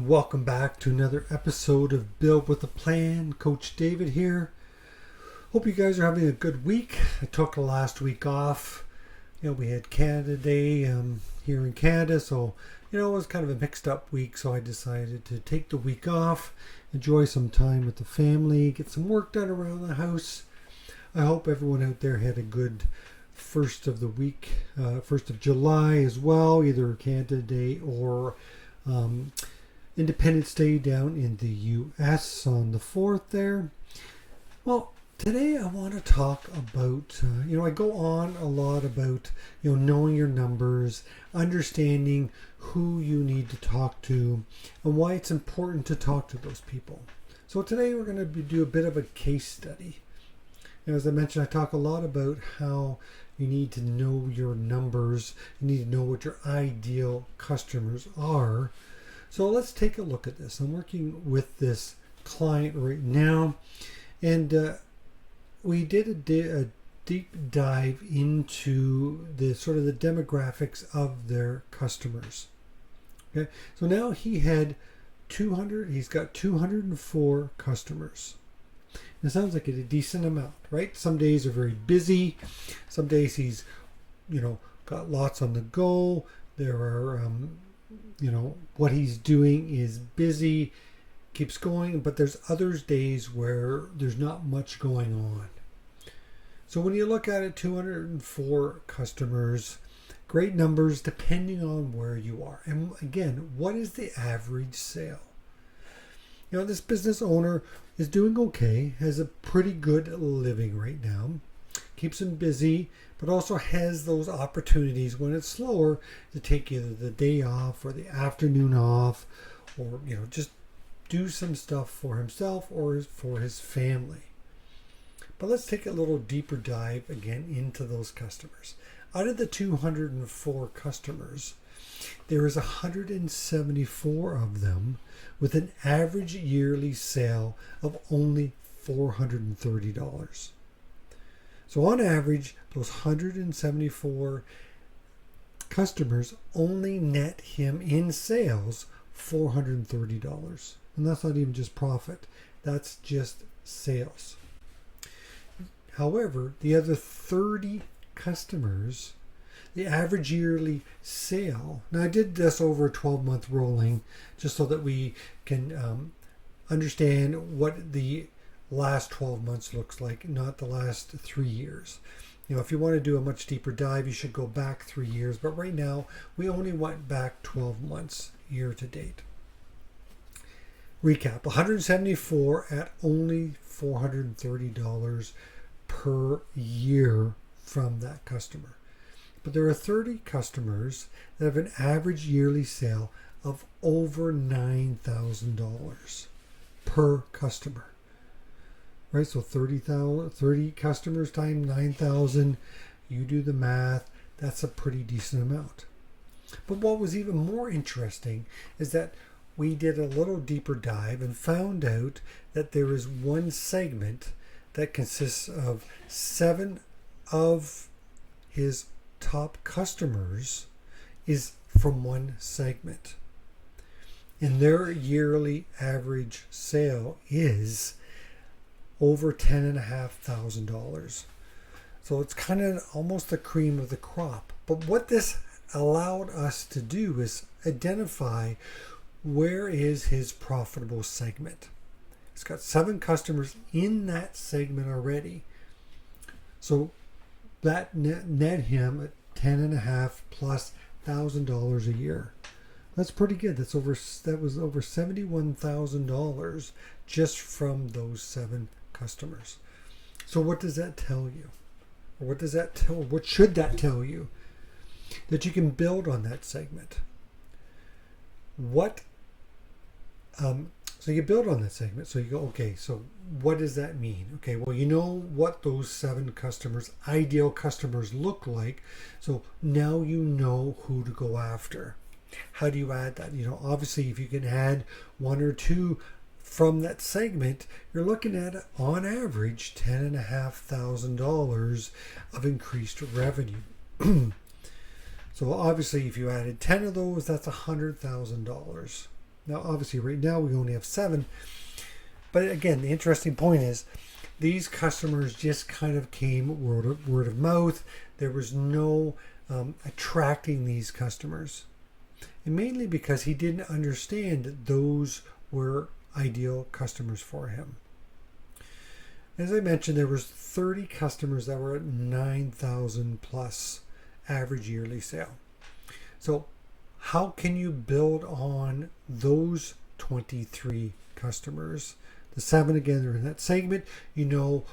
Welcome back to another episode of Build with a Plan. Coach David here. Hope you guys are having a good week. I took the last week off. We had Canada Day here in Canada, so it was kind of a mixed up week, so I decided to take the week off, enjoy some time with the family, get some work done around the house. I hope everyone out there had a good first of the week, 1st of July as well, either Canada Day or Independence Day down in the U.S. on the 4th there. Well, today I want to talk about, I go on a lot about, knowing your numbers, understanding who you need to talk to, and why it's important to talk to those people. So today we're going to do a bit of a case study. As I mentioned, I talk a lot about how you need to know your numbers. You need to know what your ideal customers are. So let's take a look at this. I'm working with this client right now, and we did a deep dive into the sort of the demographics of their customers. Okay, so now he's got 204 customers. It sounds like a decent amount, right? Some days are very busy. Some days he's, got lots on the go. There are, what he's doing is busy, keeps going, but there's other days where there's not much going on. So when you look at it, 204 customers, great numbers depending on where you are. And again, what is the average sale? This business owner is doing okay, has a pretty good living right now, keeps him busy, but also has those opportunities when it's slower to take either the day off or the afternoon off, or just do some stuff for himself or for his family. But let's take a little deeper dive again into those customers. Out of the 204 customers, there is 174 of them with an average yearly sale of only $430. So on average, those 174 customers only net him in sales $430. And that's not even just profit. That's just sales. However, the other 30 customers, the average yearly sale, now I did this over a 12-month rolling just so that we can understand what the last 12 months looks like, not the last 3 years. If you want to do a much deeper dive, you should go back 3 years, but right now we only went back 12 months year to date. Recap, 174 at only $430 per year from that customer. But there are 30 customers that have an average yearly sale of over $9,000 per customer. Right, so 30 customers times 9,000, you do the math, that's a pretty decent amount. But what was even more interesting is that we did a little deeper dive and found out that there is one segment that consists of 7 of his top customers is from one segment. And their yearly average sale is over $10,500. So it's kind of almost the cream of the crop. But what this allowed us to do is identify where is his profitable segment. He's got 7 customers in that segment already. So that net him at $10,500+ a year. That's pretty good. That was over $71,000 just from those 7 customers. So what does that tell you? Or what should that tell you? That you can build on that segment. So you build on that segment. So you go, okay, so what does that mean? Okay, well, you know what those 7 customers, ideal customers, look like. So now you know who to go after. How do you add that? Obviously, if you can add 1 or 2 from that segment, you're looking at, on average, $10,500 of increased revenue. So obviously, if you added 10 of those, that's $100,000. Now, obviously, right now we only have 7. But again, the interesting point is these customers just kind of came word of mouth. There was no attracting these customers. And mainly because he didn't understand that those were ideal customers for him. As I mentioned, there was 30 customers that were at 9,000 plus average yearly sale. So how can you build on those 23 customers? The 7, again, are in that segment. You know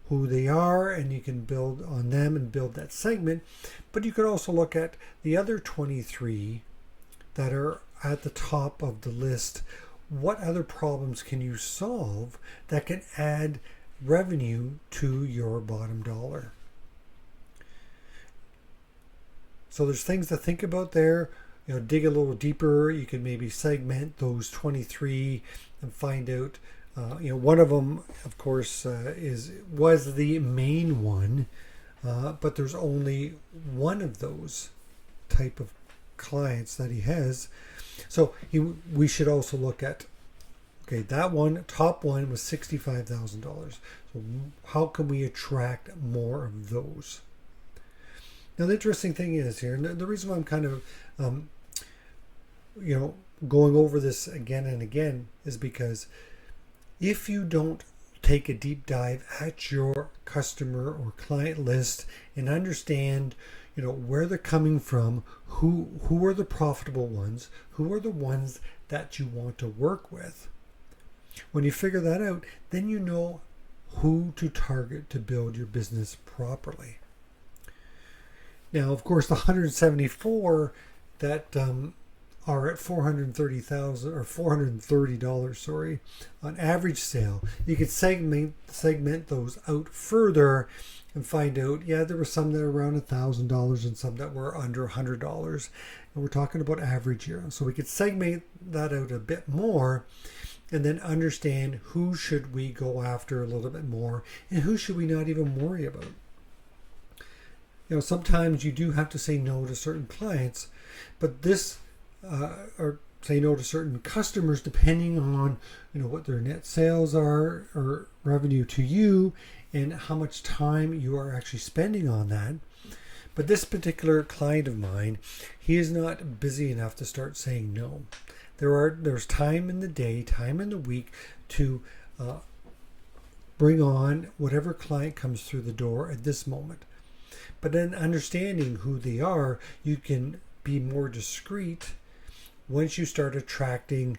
who they are, and you can build on them and build that segment. But you could also look at the other 23 that are at the top of the list. What other problems can you solve that can add revenue to your bottom dollar? So there's things to think about there. Dig a little deeper. You can maybe segment those 23 and find out. One of them, of course, was the main one, but there's only one of those type of clients that he has. So we should also look at, okay, that one, top one was $65,000. So how can we attract more of those? Now, the interesting thing is here, and the reason why I'm kind of, going over this again and again is because if you don't take a deep dive at your customer or client list and understand, where they're coming from, who are the profitable ones, who are the ones that you want to work with. When you figure that out, then you know who to target to build your business properly. Now, of course, the 174 that are at $430,000 or $430, on average sale, you could segment those out further and find out, there were some that are around $1,000 and some that were under $100. And we're talking about average here. So we could segment that out a bit more and then understand who should we go after a little bit more and who should we not even worry about. Sometimes you do have to say no to certain clients, but this or say no to certain customers depending on what their net sales are or revenue to you and how much time you are actually spending on that. But this particular client of mine, he is not busy enough to start saying no. There's time in the day, time in the week to bring on whatever client comes through the door at this moment. But then understanding who they are, you can be more discreet once you start attracting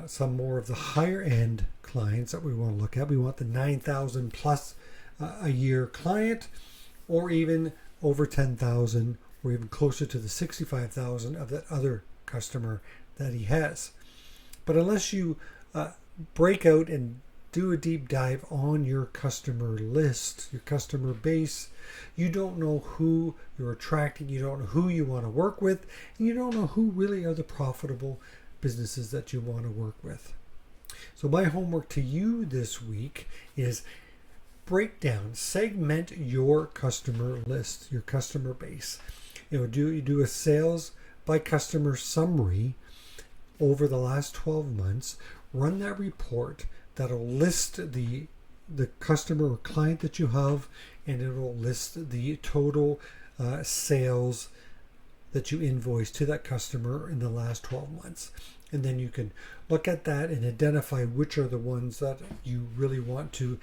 some more of the higher end clients that we want to look at. We want the 9,000 plus a year client, or even over 10,000, or even closer to the 65,000 of that other customer that he has. But unless you break out and do a deep dive on your customer list, your customer base, you don't know who you're attracting, you don't know who you want to work with, and you don't know who really are the profitable businesses that you want to work with. So my homework to you this week is break down, segment your customer list, your customer base. Do a sales by customer summary over the last 12 months. Run that report that'll list the customer or client that you have, and it'll list the total sales that you invoiced to that customer in the last 12 months. And then you can look at that and identify which are the ones that you really want to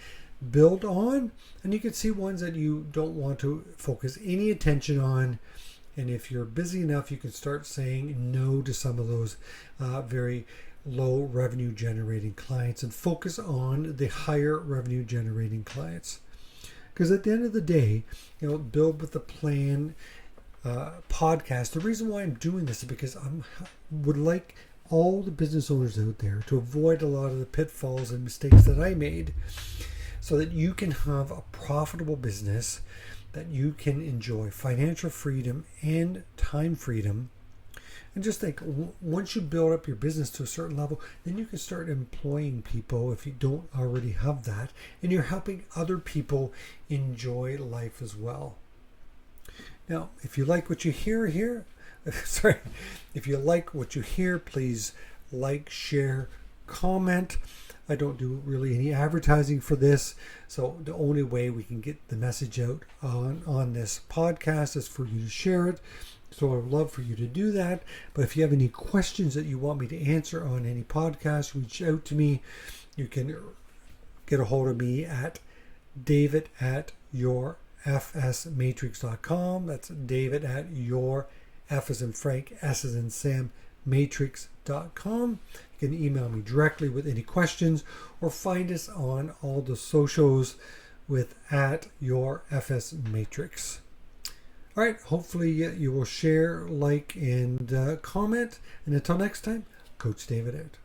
build on, and you can see ones that you don't want to focus any attention on. And if you're busy enough, you can start saying no to some of those very low revenue generating clients and focus on the higher revenue generating clients. Because at the end of the day, Build with the Plan podcast, the reason why I'm doing this is because I would like all the business owners out there to avoid a lot of the pitfalls and mistakes that I made, so that you can have a profitable business, that you can enjoy financial freedom and time freedom. And just think, once you build up your business to a certain level, then you can start employing people if you don't already have that, and you're helping other people enjoy life as well. Now, if you like what you hear here, if you like what you hear, please like, share, comment. I don't do really any advertising for this, so the only way we can get the message out on this podcast is for you to share it. So I would love for you to do that. But if you have any questions that you want me to answer on any podcast, reach out to me. You can get a hold of me at david@yourfsmatrix.com. That's David at your F as in Frank, S as in Sam, matrix.com. You can email me directly with any questions or find us on all the socials with @yourfsmatrix. All right, hopefully you will share, like, and comment. And until next time, Coach David out.